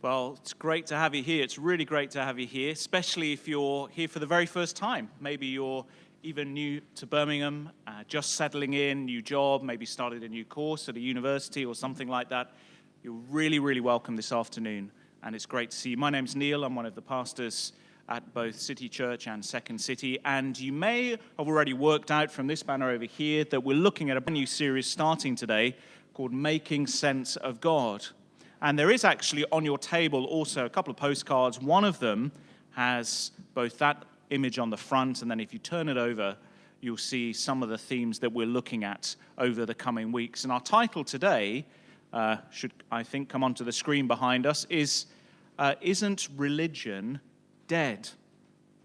Well, it's great to have you here. It's really great to have you here, especially if you're here for the very first time. Maybe you're even new to Birmingham, just settling in, new job, maybe started a new course at a university or something like that. You're really, really welcome this afternoon, and it's great to see you. My name's Neil. I'm one of the pastors at both City Church and Second City, and you may have already worked out from this banner over here that we're looking at a brand new series starting today called Making Sense of God. And there is actually on your table also a couple of postcards. One of them has both that image on the front, and then if you turn it over, you'll see some of the themes that we're looking at over the coming weeks. And our title today, should I think come onto the screen behind us, is Isn't Religion Dead?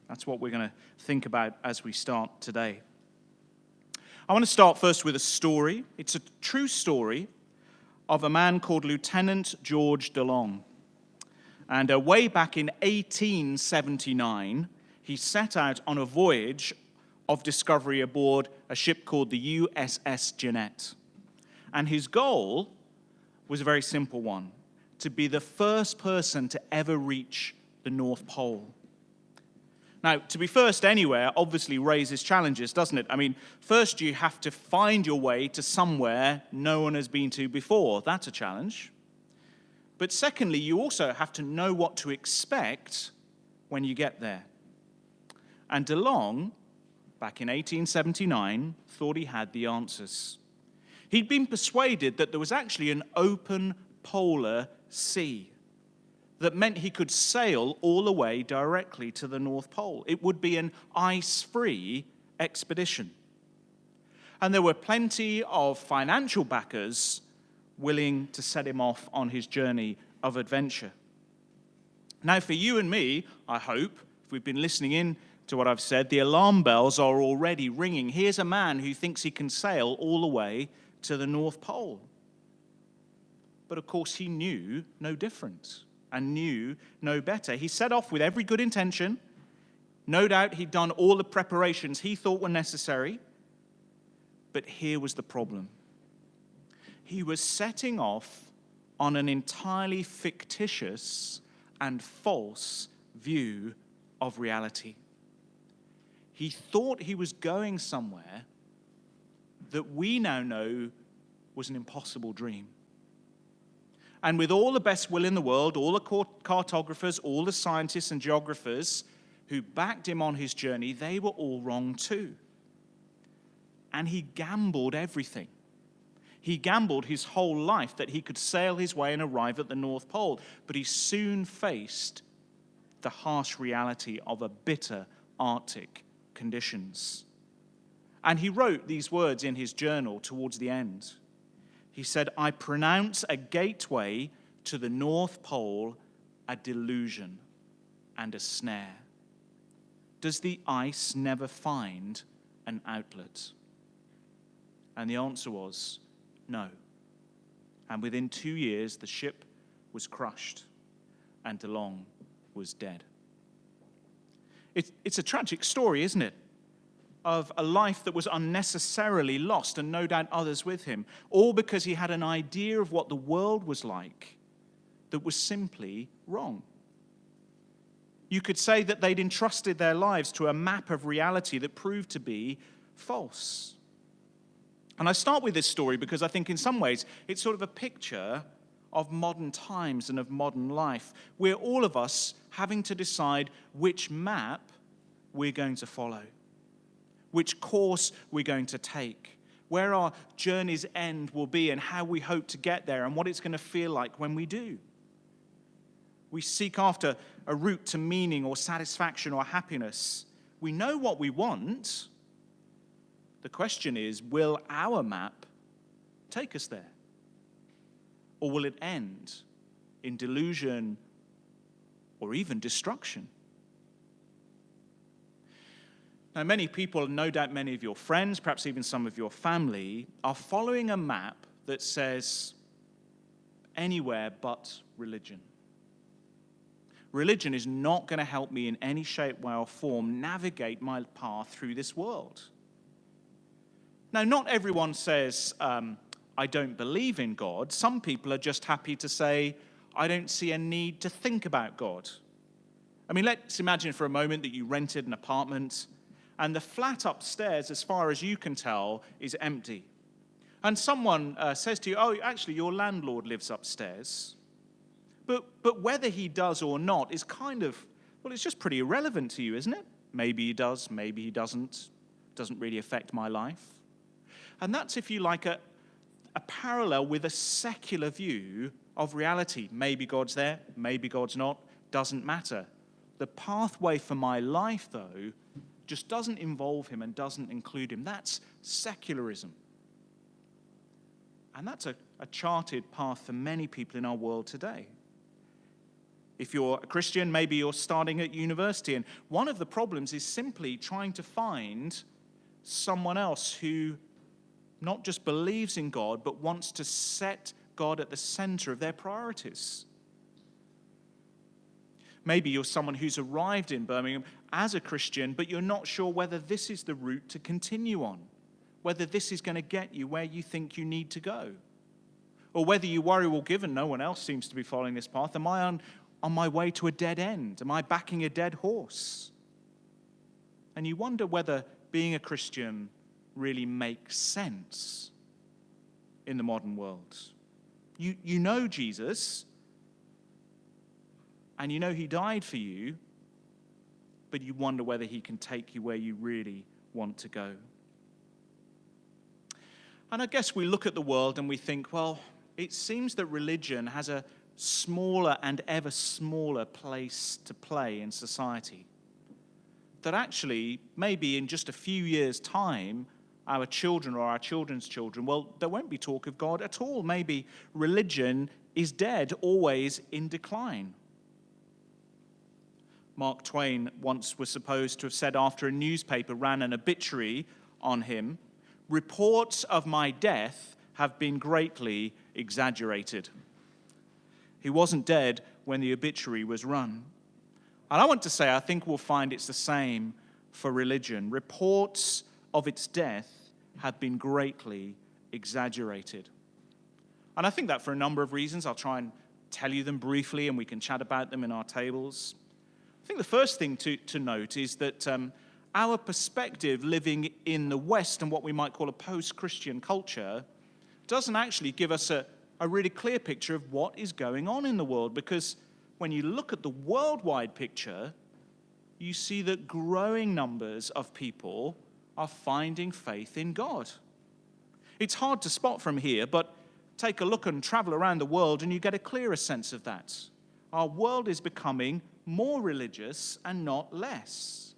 That's what we're going to think about as we start today. I want to start first with a story. It's a true story of a man called Lieutenant George DeLong. And way back in 1879, he set out on a voyage of discovery aboard a ship called the USS Jeannette. And his goal was a very simple one: to be the first person to ever reach the North Pole. Now, to be first anywhere obviously raises challenges, doesn't it? I mean, first you have to find your way to somewhere no one has been to before. That's a challenge. But secondly, you also have to know what to expect when you get there. And DeLong, back in 1879, thought he had the answers. He'd been persuaded that there was actually an open polar sea that meant he could sail all the way directly to the North Pole. It would be an ice-free expedition. And there were plenty of financial backers willing to set him off on his journey of adventure. Now, for you and me, I hope, if we've been listening in to what I've said, the alarm bells are already ringing. Here's a man who thinks he can sail all the way to the North Pole. But of course, he knew no different and knew no better. He set off with every good intention. No doubt he'd done all the preparations he thought were necessary. But here was the problem. He was setting off on an entirely fictitious and false view of reality. He thought he was going somewhere that we now know was an impossible dream. And with all the best will in the world, all the cartographers, all the scientists and geographers who backed him on his journey, they were all wrong too. And he gambled everything. He gambled his whole life that he could sail his way and arrive at the North Pole. But he soon faced the harsh reality of a bitter Arctic conditions. And he wrote these words in his journal towards the end. He said, "I pronounce a gateway to the North Pole a delusion and a snare. Does the ice never find an outlet?" And the answer was no. And within 2 years, the ship was crushed and DeLong was dead. It's a tragic story, isn't it? Of a life that was unnecessarily lost, and no doubt others with him, all because he had an idea of what the world was like that was simply wrong. You could say that they'd entrusted their lives to a map of reality that proved to be false. And I start with this story because I think in some ways it's sort of a picture of modern times and of modern life. We're all of us having to decide which map we're going to follow, which course we're going to take, where our journey's end will be and how we hope to get there and what it's going to feel like when we do. We seek after a route to meaning or satisfaction or happiness. We know what we want. The question is, will our map take us there? Or will it end in delusion or even destruction? Now, many people, no doubt many of your friends, perhaps even some of your family, are following a map that says anywhere but religion. Religion is not going to help me in any shape, way, or form navigate my path through this world. Now, not everyone says, I don't believe in God. Some people are just happy to say, I don't see a need to think about God. I mean, let's imagine for a moment that you rented an apartment and the flat upstairs, as far as you can tell, is empty. And someone says to you, oh, actually, your landlord lives upstairs. But whether he does or not is kind of, well, it's just pretty irrelevant to you, isn't it? Maybe he does, maybe he doesn't. Doesn't really affect my life. And that's, if you like, a parallel with a secular view of reality. Maybe God's there, maybe God's not, doesn't matter. The pathway for my life, though, just doesn't involve him and doesn't include him. That's secularism. And that's a charted path for many people in our world today. If you're a Christian, maybe you're starting at university, and one of the problems is simply trying to find someone else who not just believes in God, but wants to set God at the center of their priorities. Maybe you're someone who's arrived in Birmingham as a Christian, but you're not sure whether this is the route to continue on, whether this is going to get you where you think you need to go. Or whether you worry, well, given no one else seems to be following this path, am I on my way to a dead end? Am I backing a dead horse? And you wonder whether being a Christian really makes sense in the modern world. You know Jesus, and you know he died for you, but you wonder whether he can take you where you really want to go. And I guess we look at the world and we think, well, it seems that religion has a smaller and ever smaller place to play in society. That actually, maybe in just a few years' time, our children or our children's children, well, there won't be talk of God at all. Maybe religion is dead, always in decline. Mark Twain once was supposed to have said after a newspaper ran an obituary on him, reports of my death have been greatly exaggerated. He wasn't dead when the obituary was run. And I want to say, I think we'll find it's the same for religion. Reports of its death have been greatly exaggerated. And I think that for a number of reasons. I'll try and tell you them briefly, and we can chat about them in our tables. I think the first thing to note is that our perspective living in the West and what we might call a post-Christian culture doesn't actually give us a really clear picture of what is going on in the world, because when you look at the worldwide picture, you see that growing numbers of people are finding faith in God. It's hard to spot from here, but take a look and travel around the world and you get a clearer sense of that. Our world is becoming more religious and not less.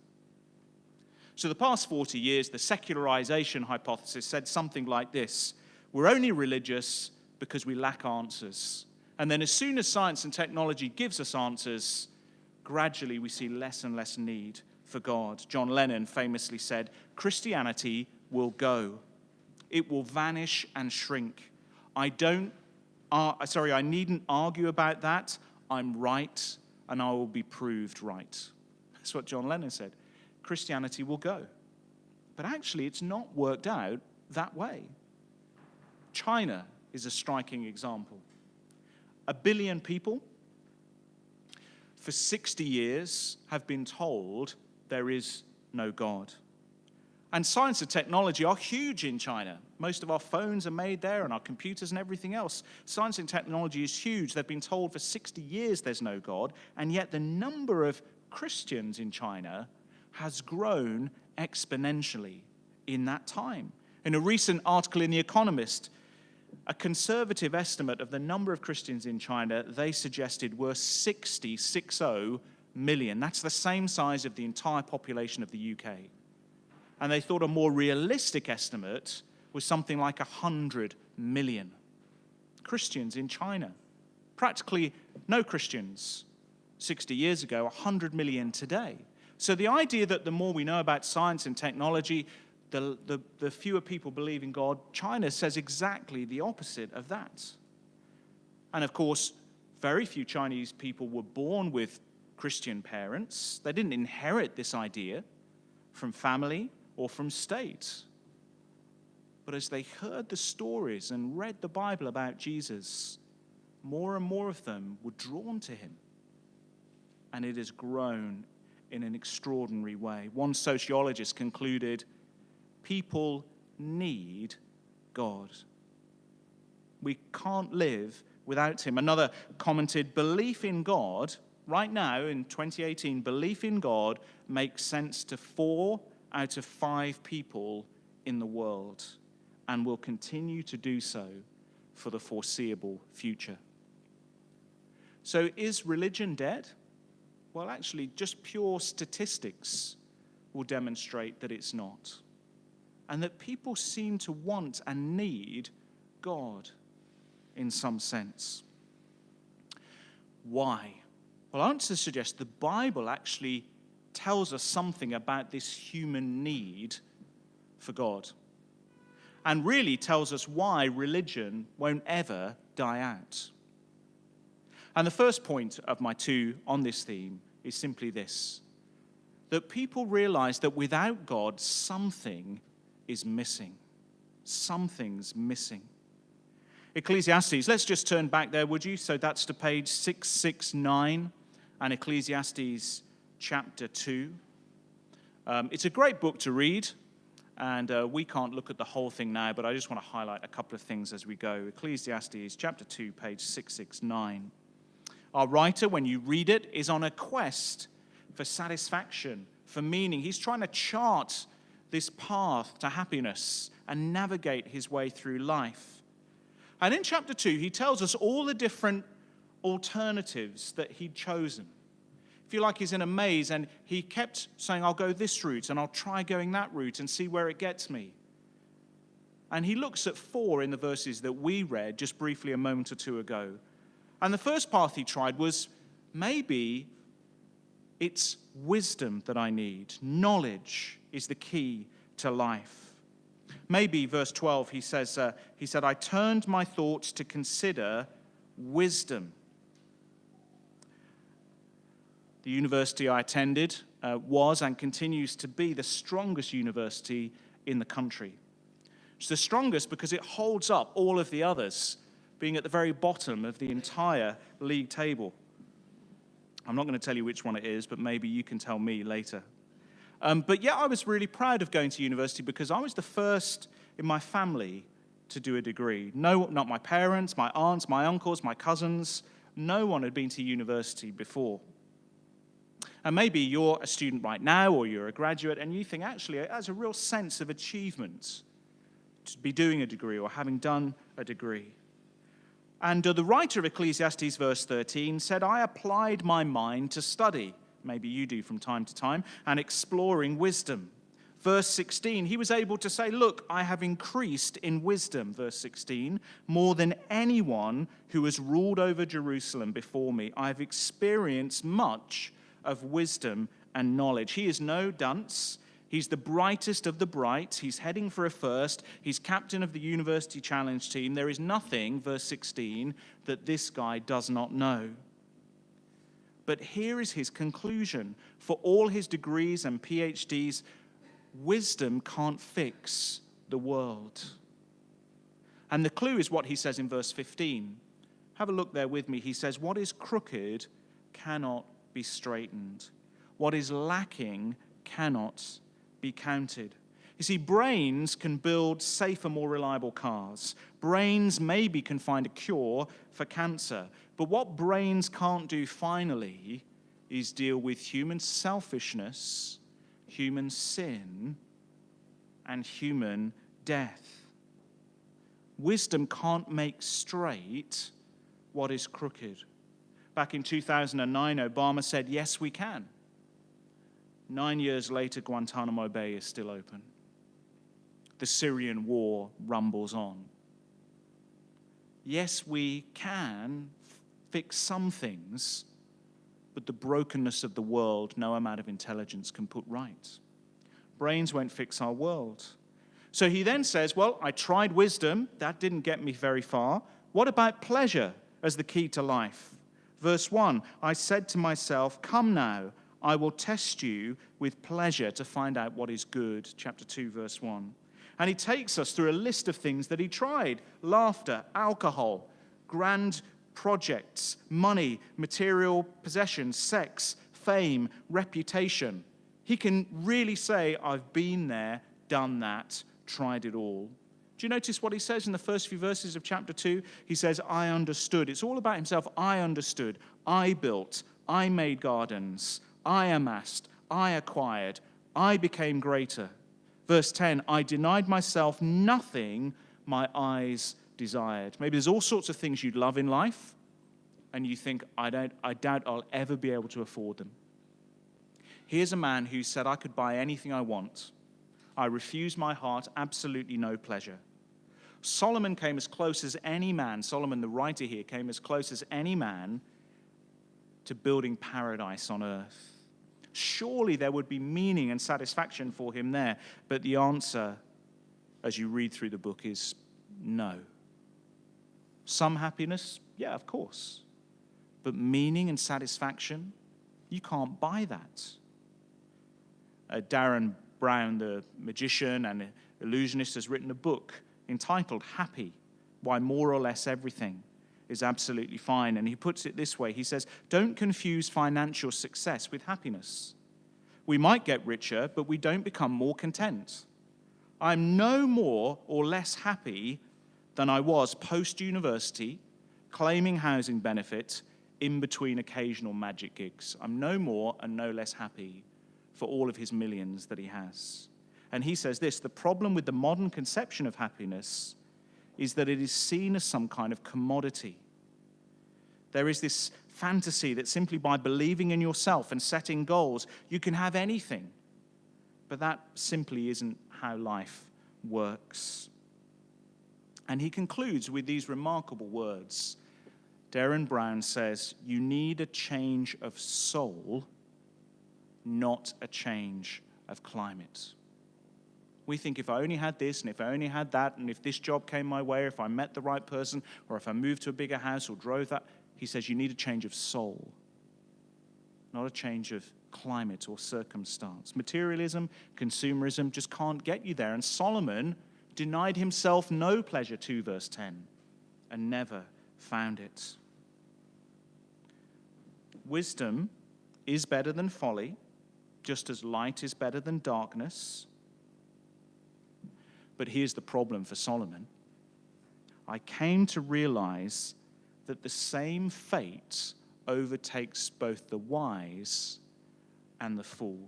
So the past 40 years, the secularization hypothesis said something like this: we're only religious because we lack answers. And then as soon as science and technology gives us answers, gradually we see less and less need for God. John Lennon famously said, Christianity will go. It will vanish and shrink. I needn't argue about that. I'm right, and I will be proved right. That's what John Lennon said. Christianity will go. But actually, it's not worked out that way. China is a striking example. 1 billion people for 60 years have been told there is no God. And science and technology are huge in China. Most of our phones are made there and our computers and everything else. Science and technology is huge. They've been told for 60 years there's no God, and yet the number of Christians in China has grown exponentially in that time. In a recent article in The Economist, a conservative estimate of the number of Christians in China, they suggested were 60 million. That's the same size of the entire population of the UK. And they thought a more realistic estimate was something like 100 million Christians in China. Practically no Christians 60 years ago, 100 million today. So the idea that the more we know about science and technology, the fewer people believe in God, China says exactly the opposite of that. And of course, very few Chinese people were born with Christian parents. They didn't inherit this idea from family or from state. But as they heard the stories and read the Bible about Jesus, more and more of them were drawn to him. And it has grown in an extraordinary way. One sociologist concluded, people need God. We can't live without him. Another commented, belief in God, right now in 2018, belief in God makes sense to 4 out of 5 people in the world and will continue to do so for the foreseeable future. So is religion dead? Well, actually, just pure statistics will demonstrate that it's not. And that people seem to want and need God in some sense. Why? Well, I want to suggest the Bible actually tells us something about this human need for God. And really tells us why religion won't ever die out. And the first point of my 2 on this theme is simply this: that people realize that without God, something is missing. Something's missing. Ecclesiastes, let's just turn back there, would you? So that's to page 669 and Ecclesiastes chapter 2. It's a great book to read, and we can't look at the whole thing now, but I just want to highlight a couple of things as we go. Ecclesiastes chapter 2, page 669. Our writer, when you read it, is on a quest for satisfaction, for meaning. He's trying to chart this path to happiness and navigate his way through life. And in chapter 2, he tells us all the different alternatives that he'd chosen. I feel like he's in a maze, and he kept saying, I'll go this route, and I'll try going that route and see where it gets me. And he looks at 4 in the verses that we read just briefly a moment or 2 ago. And the first path he tried was, maybe it's wisdom that I need. Knowledge is the key to life. Maybe, verse 12, he said, I turned my thoughts to consider wisdom. The university I attended was and continues to be the strongest university in the country. It's the strongest because it holds up all of the others, being at the very bottom of the entire league table. I'm not going to tell you which one it is, but maybe you can tell me later. But yeah, I was really proud of going to university because I was the first in my family to do a degree. No, not my parents, my aunts, my uncles, my cousins. No one had been to university before. And maybe you're a student right now, or you're a graduate, and you think, actually, it has a real sense of achievement to be doing a degree or having done a degree. And the writer of Ecclesiastes, verse 13, said, I applied my mind to study, maybe you do from time to time, and exploring wisdom. Verse 16, he was able to say, look, I have increased in wisdom, verse 16, more than anyone who has ruled over Jerusalem before me. I have experienced much of wisdom and knowledge. He is no dunce. He's the brightest of the bright. He's heading for a first. He's captain of the University Challenge team. There is nothing, verse 16, that this guy does not know. But here is his conclusion. For all his degrees and PhDs, wisdom can't fix the world. And the clue is what he says in verse 15. Have a look there with me. He says, what is crooked cannot be straightened. What is lacking cannot be counted. You see, brains can build safer, more reliable cars. Brains maybe can find a cure for cancer. But what brains can't do finally is deal with human selfishness, human sin, and human death. Wisdom can't make straight what is crooked. Back in 2009, Obama said, yes, we can. 9 years later, Guantanamo Bay is still open. The Syrian war rumbles on. Yes, we can fix some things, but the brokenness of the world, no amount of intelligence can put right. Brains won't fix our world. So he then says, well, I tried wisdom. That didn't get me very far. What about pleasure as the key to life? Verse 1, I said to myself, come now, I will test you with pleasure to find out what is good. Chapter 2, verse 1. And he takes us through a list of things that he tried. Laughter, alcohol, grand projects, money, material possessions, sex, fame, reputation. He can really say, I've been there, done that, tried it all. Do you notice what he says in the first few verses of chapter 2? He says, I understood. It's all about himself. I understood. I built. I made gardens. I amassed. I acquired. I became greater. Verse 10, I denied myself nothing my eyes desired. Maybe there's all sorts of things you'd love in life, and you think, I doubt I'll ever be able to afford them. Here's a man who said, I could buy anything I want. I refuse my heart absolutely no pleasure. Solomon came as close as any man, Solomon the writer here came as close as any man to building paradise on earth. Surely there would be meaning and satisfaction for him there, but the answer, as you read through the book, is no. Some happiness, yeah, of course, but meaning and satisfaction, you can't buy that. Darren Brown, the magician and illusionist, has written a book entitled Happy, Why More or Less Everything is Absolutely Fine. And he puts it this way. He says, don't confuse financial success with happiness. We might get richer, but we don't become more content. I'm no more or less happy than I was post-university, claiming housing benefit in between occasional magic gigs. I'm no more and no less happy for all of his millions that he has. And he says this, the problem with the modern conception of happiness is that it is seen as some kind of commodity. There is this fantasy that simply by believing in yourself and setting goals, you can have anything. But that simply isn't how life works. And he concludes with these remarkable words. Darren Brown says, you need a change of soul, not a change of climate. We think if I only had this, and if I only had that, and if this job came my way, or if I met the right person, or if I moved to a bigger house or drove that, he says you need a change of soul, not a change of climate or circumstance. Materialism, consumerism just can't get you there. And Solomon denied himself no pleasure, 2 verse 10, and never found it. Wisdom is better than folly, just as light is better than darkness. But here's the problem for Solomon. I came to realize that the same fate overtakes both the wise and the fool.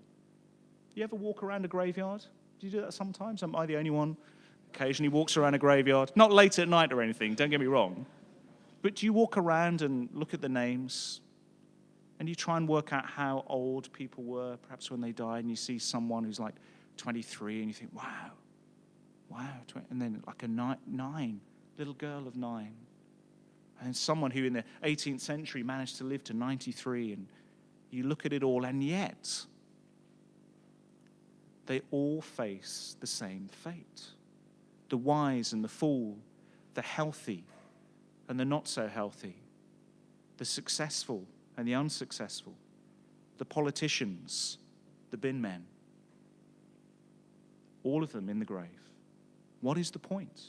You ever walk around a graveyard? Do you do that sometimes? Am I the only one? Occasionally walks around a graveyard. Not late at night or anything, don't get me wrong. But do you walk around and look at the names? And you try and work out how old people were, perhaps when they died, and you see someone who's like 23, and you think, wow. And then like a 9, little girl of 9. And then someone who in the 18th century managed to live to 93, and you look at it all, and yet they all face the same fate. The wise and the fool, the healthy and the not so healthy, the successful and the unsuccessful, the politicians, the bin men, all of them in the grave. What is the point?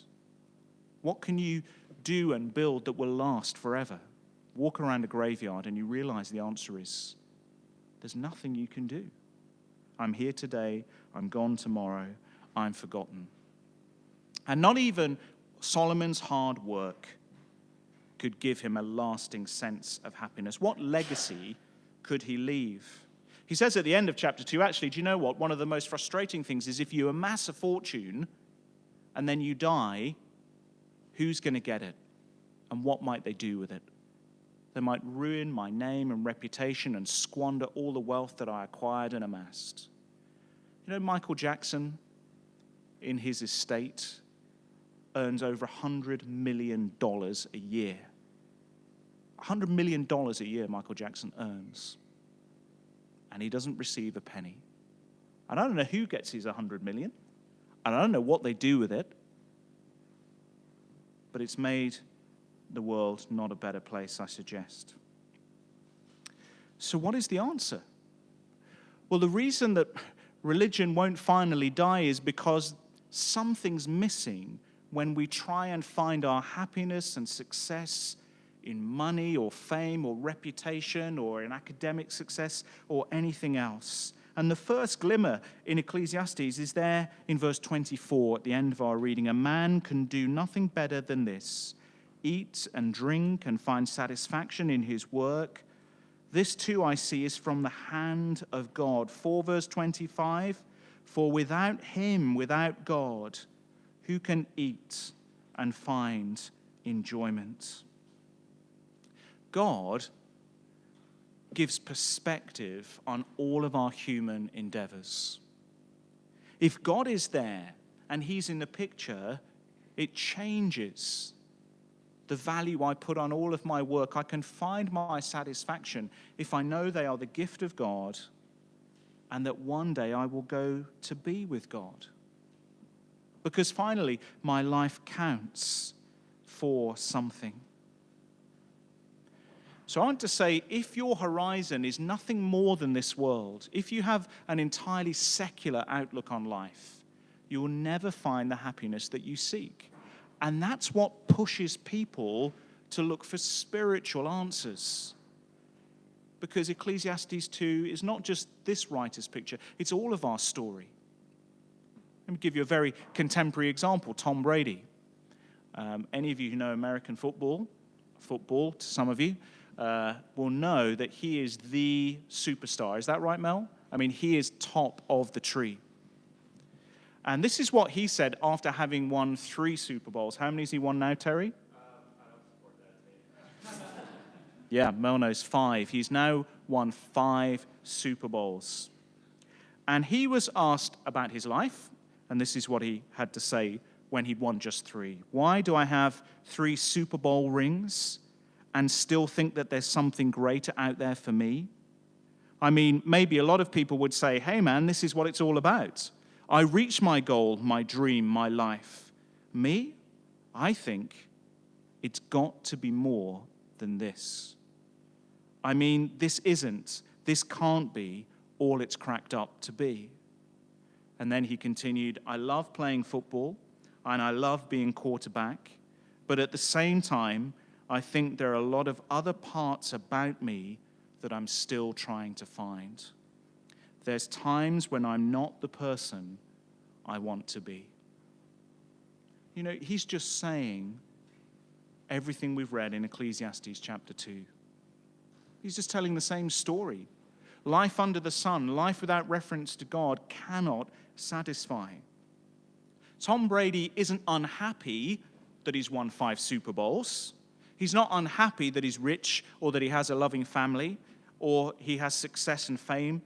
What can you do and build that will last forever? Walk around a graveyard and you realize the answer is, there's nothing you can do. I'm here today, I'm gone tomorrow, I'm forgotten. And not even Solomon's hard work could give him a lasting sense of happiness. What legacy could he leave? He says at the end of chapter 2, actually, do you know what? One of the most frustrating things is if you amass a fortune and then you die, who's going to get it? And what might they do with it? They might ruin my name and reputation and squander all the wealth that I acquired and amassed. You know, Michael Jackson, in his estate, earns over $100 million a year. $100 million a year Michael Jackson earns. And he doesn't receive a penny. And I don't know who gets his $100 million. And I don't know what they do with it. But it's made the world not a better place, I suggest. So what is the answer? Well, the reason that religion won't finally die is because something's missing when we try and find our happiness and success in money or fame or reputation or in academic success or anything else. And the first glimmer in Ecclesiastes is there in verse 24 at the end of our reading. A man can do nothing better than this: eat and drink and find satisfaction in his work. This too I see is from the hand of God. For verse 25, for without him, without God, who can eat and find enjoyment? God gives perspective on all of our human endeavors. If God is there and he's in the picture, it changes the value I put on all of my work. I can find my satisfaction if I know they are the gift of God and that one day I will go to be with God. Because finally, my life counts for something. So I want to say, if your horizon is nothing more than this world, if you have an entirely secular outlook on life, you will never find the happiness that you seek. And that's what pushes people to look for spiritual answers. Because Ecclesiastes 2 is not just this writer's picture, it's all of our story. Let me give you a very contemporary example, Tom Brady. Any of you who know American football to some of you, will know that he is the superstar. Is that right, Mel? I mean, he is top of the tree. And this is what he said after having won 3 Super Bowls. How many has he won now, Terry? I don't support that team. Yeah, Mel knows 5. He's now won 5 Super Bowls. And he was asked about his life, and this is what he had to say when he'd won just 3. Why do I have 3 Super Bowl rings and still think that there's something greater out there for me? I mean, maybe a lot of people would say, hey man, this is what it's all about. I reached my goal, my dream, my life. Me? I think it's got to be more than this. I mean, this can't be all it's cracked up to be. And then he continued, I love playing football and I love being quarterback, but at the same time, I think there are a lot of other parts about me that I'm still trying to find. There's times when I'm not the person I want to be. You know, he's just saying everything we've read in Ecclesiastes chapter 2. He's just telling the same story. Life under the sun, life without reference to God, cannot satisfy. Tom Brady isn't unhappy that he's won 5 Super Bowls. He's not unhappy that he's rich or that he has a loving family or he has success and fame.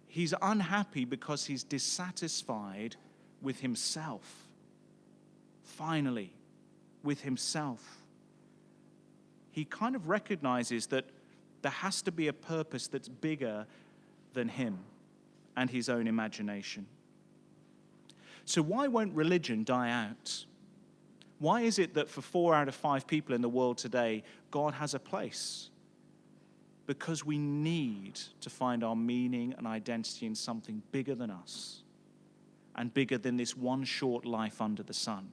He's unhappy because he's dissatisfied with himself. Finally, with himself. He kind of recognizes that there has to be a purpose that's bigger than him and his own imagination. So why won't religion die out? Why is it that for 4 out of 5 people in the world today, God has a place? Because we need to find our meaning and identity in something bigger than us and bigger than this one short life under the sun.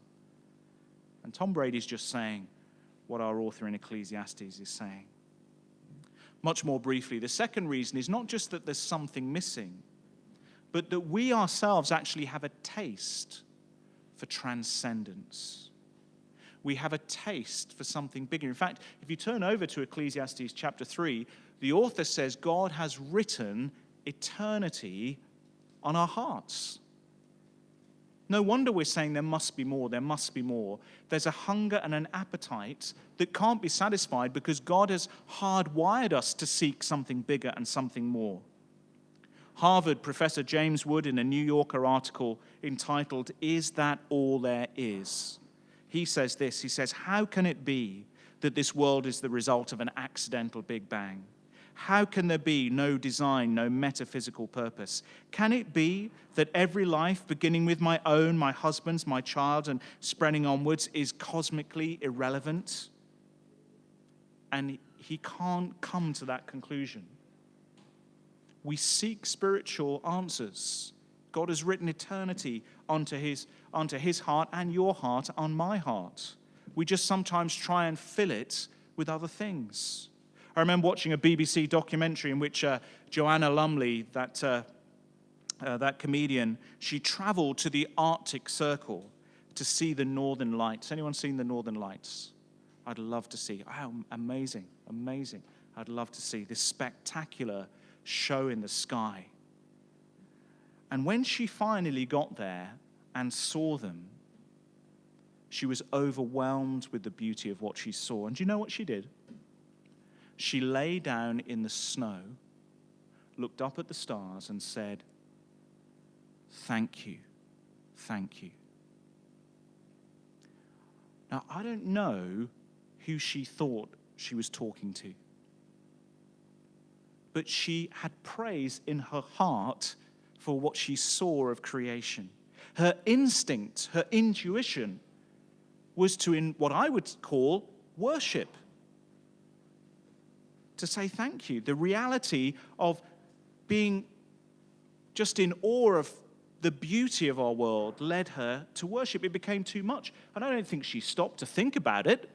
And Tom Brady's just saying what our author in Ecclesiastes is saying. Much more briefly, the second reason is not just that there's something missing, but that we ourselves actually have a taste for transcendence. We have a taste for something bigger. In fact, if you turn over to Ecclesiastes chapter 3, the author says God has written eternity on our hearts. No wonder we're saying there must be more, there must be more. There's a hunger and an appetite that can't be satisfied because God has hardwired us to seek something bigger and something more. Harvard professor James Wood, in a New Yorker article entitled, "Is That All There Is?" He says this, he says, how can it be that this world is the result of an accidental Big Bang? How can there be no design, no metaphysical purpose? Can it be that every life, beginning with my own, my husband's, my child, and spreading onwards, is cosmically irrelevant? And he can't come to that conclusion. We seek spiritual answers. God has written eternity onto his heart and your heart on my heart. We just sometimes try and fill it with other things. I remember watching a BBC documentary in which Joanna Lumley, that comedian, she traveled to the Arctic Circle to see the Northern Lights. Anyone seen the Northern Lights? I'd love to see. Oh, amazing, amazing. I'd love to see this spectacular show in the sky. And when she finally got there and saw them, she was overwhelmed with the beauty of what she saw. And do you know what she did? She lay down in the snow, looked up at the stars and said, "Thank you, thank you." Now, I don't know who she thought she was talking to, but she had praise in her heart for what she saw of creation. Her instinct, her intuition was to, in what I would call, worship. To say thank you. The reality of being just in awe of the beauty of our world led her to worship. It became too much. And I don't think she stopped to think about it.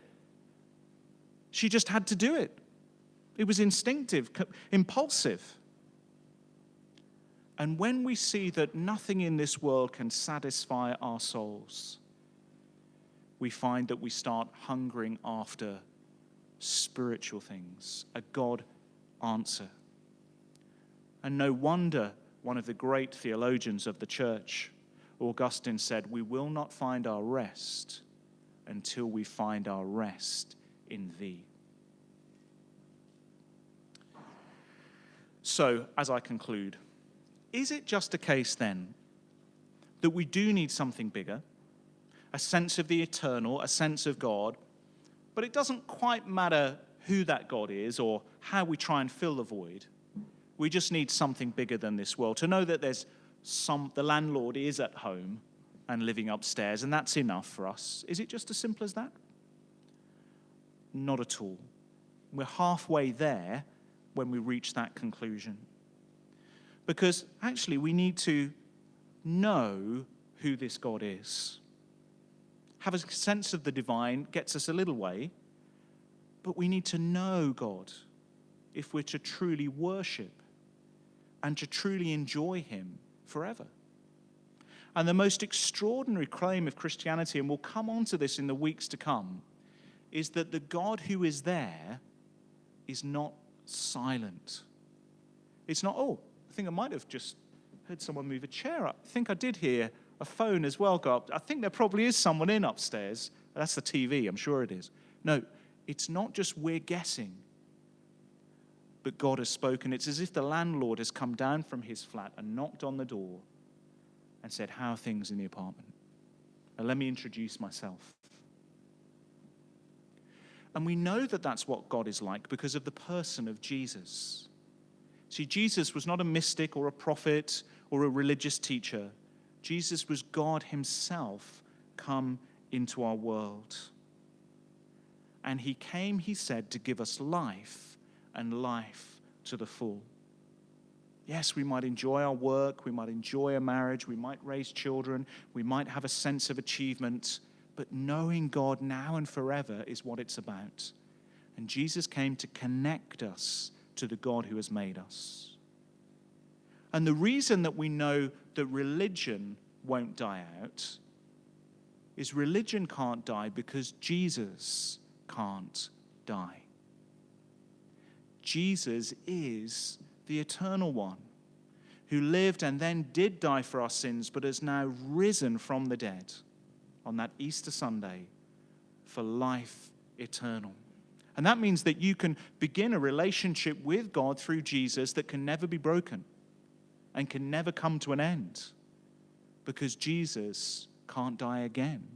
She just had to do it. It was instinctive, impulsive. And when we see that nothing in this world can satisfy our souls, we find that we start hungering after spiritual things, a God answer. And no wonder one of the great theologians of the church, Augustine, said, "We will not find our rest until we find our rest in thee." So, as I conclude, is it just a case then that we do need something bigger, a sense of the eternal, a sense of God, but it doesn't quite matter who that God is or how we try and fill the void? We just need something bigger than this world, to know that the landlord is at home and living upstairs, and that's enough for us. Is it just as simple as that? Not at all. We're halfway there when we reach that conclusion. Because actually we need to know who this God is. Have a sense of the divine gets us a little way, but we need to know God if we're to truly worship and to truly enjoy him forever. And the most extraordinary claim of Christianity, and we'll come on to this in the weeks to come, is that the God who is there is not silent. It's not, oh, I think I might have just heard someone move a chair up. I think I did hear a phone as well go up. I think there probably is someone in upstairs. That's the TV, I'm sure it is. No, it's not just we're guessing, but God has spoken. It's as if the landlord has come down from his flat and knocked on the door and said, "How are things in the apartment? And let me introduce myself." And we know that that's what God is like because of the person of Jesus. See, Jesus was not a mystic or a prophet or a religious teacher. Jesus was God himself come into our world. And he came, he said, to give us life and life to the full. Yes, we might enjoy our work, we might enjoy a marriage, we might raise children, we might have a sense of achievement, but knowing God now and forever is what it's about. And Jesus came to connect us to the God who has made us. And the reason that we know that religion won't die out is religion can't die because Jesus can't die. Jesus is the eternal one who lived and then did die for our sins, but has now risen from the dead on that Easter Sunday for life eternal. And that means that you can begin a relationship with God through Jesus that can never be broken and can never come to an end because Jesus can't die again.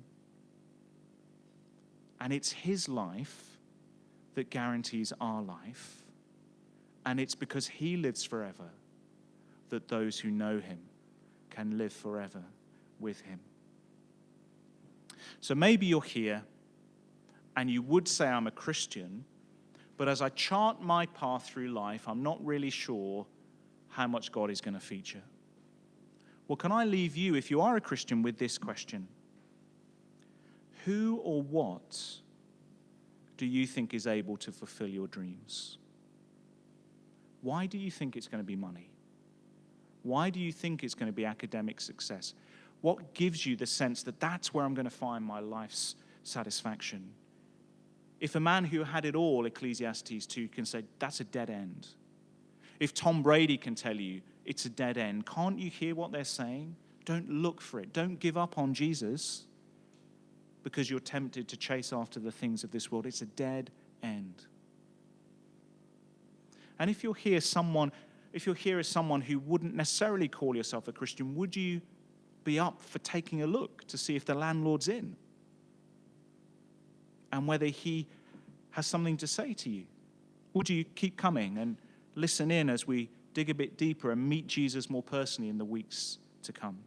And it's his life that guarantees our life. And it's because he lives forever that those who know him can live forever with him. So maybe you're here and you would say I'm a Christian, but as I chart my path through life, I'm not really sure how much God is going to feature. Well, can I leave you, if you are a Christian, with this question? Who or what do you think is able to fulfill your dreams? Why do you think it's going to be money? Why do you think it's going to be academic success? What gives you the sense that that's where I'm going to find my life's satisfaction? If a man who had it all, Ecclesiastes 2, can say that's a dead end. If Tom Brady can tell you it's a dead end, can't you hear what they're saying? Don't look for it. Don't give up on Jesus because you're tempted to chase after the things of this world. It's a dead end. And if you're here as someone who wouldn't necessarily call yourself a Christian, would you be up for taking a look to see if the landlord's in? And whether he has something to say to you? Would you keep coming and listen in as we dig a bit deeper and meet Jesus more personally in the weeks to come?